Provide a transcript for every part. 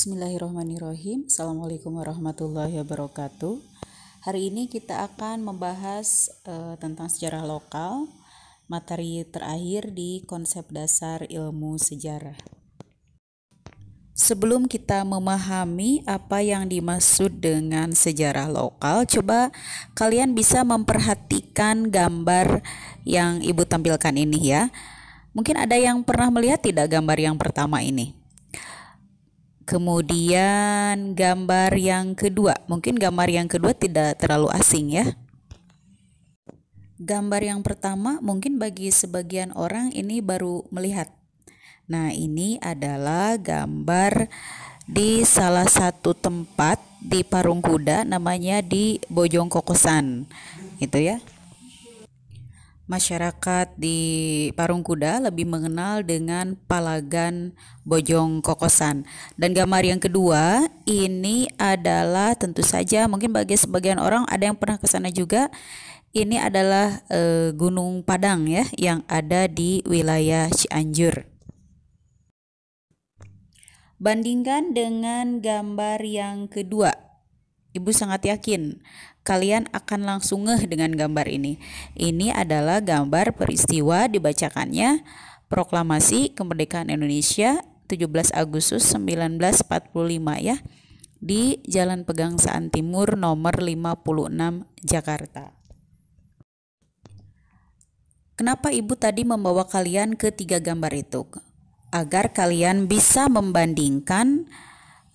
Bismillahirrahmanirrahim. Assalamualaikum warahmatullahi wabarakatuh. Hari ini kita akan membahas tentang sejarah lokal, materi terakhir di konsep dasar ilmu sejarah. Sebelum kita memahami apa yang dimaksud dengan sejarah lokal, coba kalian bisa memperhatikan gambar yang Ibu tampilkan ini ya. Mungkin ada yang pernah melihat tidak gambar yang pertama ini? Kemudian gambar yang kedua, mungkin gambar yang kedua tidak terlalu asing ya. Gambar yang pertama mungkin bagi sebagian orang ini baru melihat. Nah, ini adalah gambar di salah satu tempat di Parung Kuda, namanya di Bojong Kokosan. Itu ya. Masyarakat di Parung Kuda lebih mengenal dengan Palagan Bojong Kokosan. Dan gambar yang kedua ini adalah tentu saja mungkin bagi sebagian orang ada yang pernah ke sana juga. Ini adalah Gunung Padang ya yang ada di wilayah Cianjur. Bandingkan dengan gambar yang kedua. Ibu sangat yakin kalian akan langsung ngeh dengan gambar ini. Ini adalah gambar peristiwa dibacakannya Proklamasi Kemerdekaan Indonesia 17 Agustus 1945 ya, di Jalan Pegangsaan Timur nomor 56 Jakarta. Kenapa Ibu tadi membawa kalian ke 3 gambar itu? Agar kalian bisa membandingkan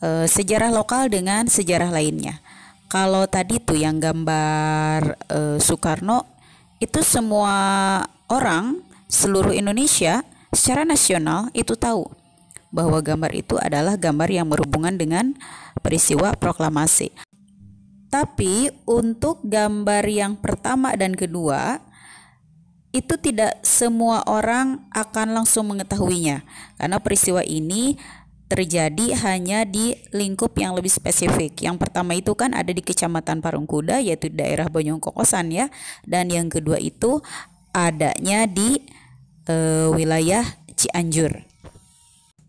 sejarah lokal dengan sejarah lainnya. Kalau tadi tuh yang gambar Soekarno, itu semua orang seluruh Indonesia secara nasional itu tahu bahwa gambar itu adalah gambar yang berhubungan dengan peristiwa proklamasi. Tapi untuk gambar yang pertama dan kedua, itu tidak semua orang akan langsung mengetahuinya, karena peristiwa ini terjadi hanya di lingkup yang lebih spesifik. Yang pertama itu kan ada di Kecamatan Parung Kuda, yaitu daerah Bojong Kokosan ya, dan yang kedua itu adanya di wilayah Cianjur.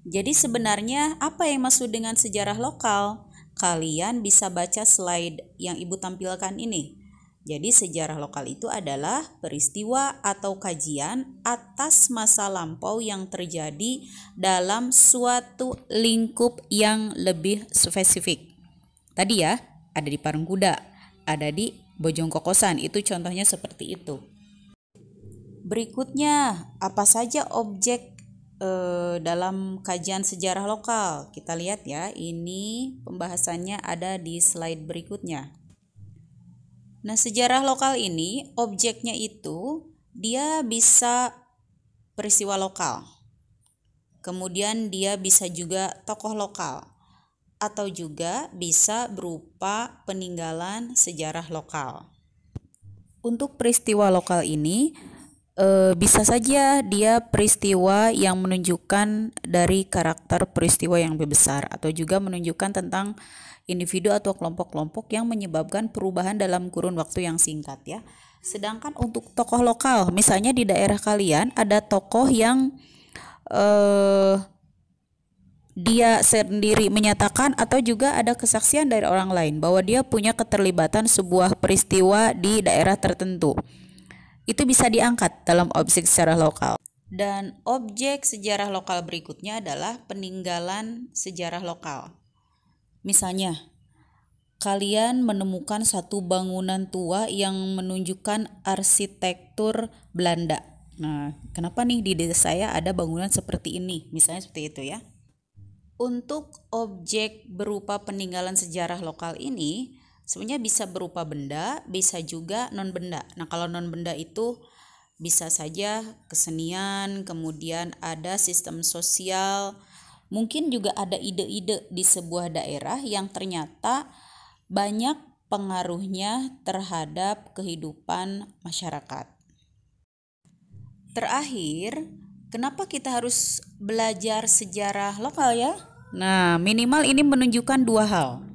Jadi sebenarnya apa yang maksud dengan sejarah lokal? Kalian bisa baca slide yang Ibu tampilkan ini. Jadi sejarah lokal itu adalah peristiwa atau kajian atas masa lampau yang terjadi dalam suatu lingkup yang lebih spesifik. Tadi ya, ada di Parung Kuda, ada di Bojong Kokosan, itu contohnya seperti itu. Berikutnya, apa saja objek dalam kajian sejarah lokal? Kita lihat ya, ini pembahasannya ada di slide berikutnya. Nah, sejarah lokal ini objeknya itu dia bisa peristiwa lokal. Kemudian dia bisa juga tokoh lokal atau juga bisa berupa peninggalan sejarah lokal. Untuk peristiwa lokal ini bisa saja dia peristiwa yang menunjukkan dari karakter peristiwa yang lebih besar atau juga menunjukkan tentang individu atau kelompok-kelompok yang menyebabkan perubahan dalam kurun waktu yang singkat ya. Sedangkan untuk tokoh lokal, misalnya di daerah kalian ada tokoh yang dia sendiri menyatakan atau juga ada kesaksian dari orang lain bahwa dia punya keterlibatan sebuah peristiwa di daerah tertentu. Itu bisa diangkat dalam objek sejarah lokal. Dan objek sejarah lokal berikutnya adalah peninggalan sejarah lokal. Misalnya, kalian menemukan satu bangunan tua yang menunjukkan arsitektur Belanda. Nah, kenapa nih di desa saya ada bangunan seperti ini? Misalnya seperti itu ya. Untuk objek berupa peninggalan sejarah lokal ini, sebenarnya bisa berupa benda, bisa juga non-benda. Nah, kalau non-benda itu bisa saja kesenian, kemudian ada sistem sosial, mungkin juga ada ide-ide di sebuah daerah yang ternyata banyak pengaruhnya terhadap kehidupan masyarakat. Terakhir, kenapa kita harus belajar sejarah lokal ya? Nah, minimal ini menunjukkan 2 hal.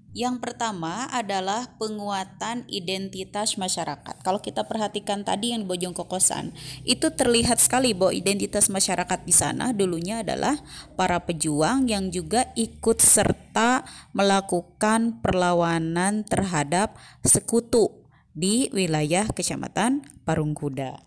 Yang pertama adalah penguatan identitas masyarakat. Kalau kita perhatikan tadi yang di Bojong Kokosan, itu terlihat sekali bahwa identitas masyarakat di sana dulunya adalah para pejuang yang juga ikut serta melakukan perlawanan terhadap sekutu di wilayah Kecamatan Parungkuda.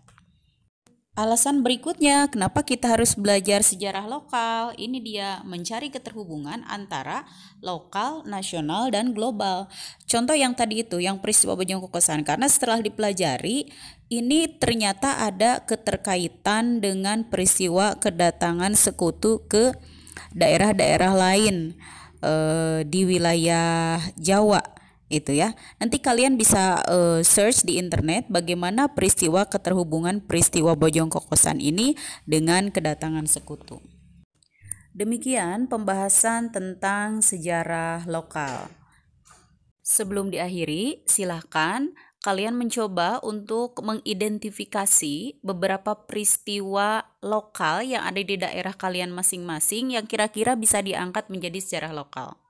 Alasan berikutnya, kenapa kita harus belajar sejarah lokal? Ini dia, mencari keterhubungan antara lokal, nasional, dan global. Contoh yang tadi itu, yang peristiwa Bojong Kokosan, karena setelah dipelajari, ini ternyata ada keterkaitan dengan peristiwa kedatangan sekutu ke daerah-daerah lain di wilayah Jawa itu ya. Nanti kalian bisa search di internet bagaimana peristiwa keterhubungan peristiwa Bojong Kokosan ini dengan kedatangan sekutu. Demikian pembahasan tentang sejarah lokal. Sebelum diakhiri, silahkan kalian mencoba untuk mengidentifikasi beberapa peristiwa lokal yang ada di daerah kalian masing-masing yang kira-kira bisa diangkat menjadi sejarah lokal.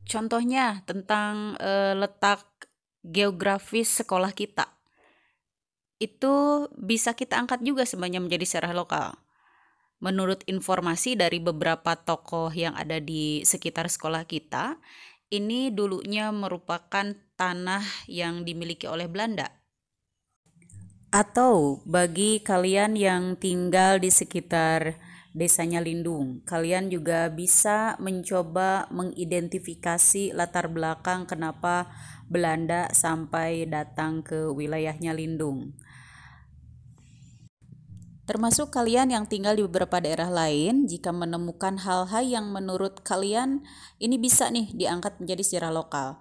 Contohnya tentang letak geografis sekolah kita. Itu bisa kita angkat juga sebenarnya menjadi sejarah lokal. Menurut informasi dari beberapa tokoh yang ada di sekitar sekolah kita, ini dulunya merupakan tanah yang dimiliki oleh Belanda. Atau bagi kalian yang tinggal di sekitar desanya Lindung, kalian juga bisa mencoba mengidentifikasi latar belakang kenapa Belanda sampai datang ke wilayahnya Lindung. Termasuk kalian yang tinggal di beberapa daerah lain, jika menemukan hal-hal yang menurut kalian ini bisa nih diangkat menjadi sejarah lokal.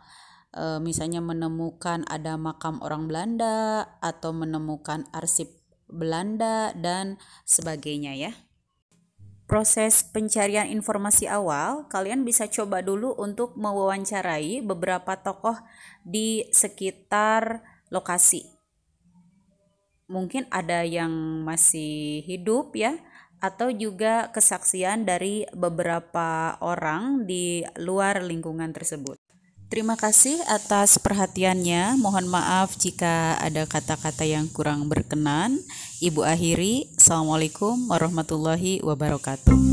Misalnya menemukan ada makam orang Belanda atau menemukan arsip Belanda dan sebagainya ya. Proses pencarian informasi awal, kalian bisa coba dulu untuk mewawancarai beberapa tokoh di sekitar lokasi. Mungkin ada yang masih hidup ya, atau juga kesaksian dari beberapa orang di luar lingkungan tersebut. Terima kasih atas perhatiannya. Mohon maaf jika ada kata-kata yang kurang berkenan. Ibu akhiri. Assalamualaikum warahmatullahi wabarakatuh.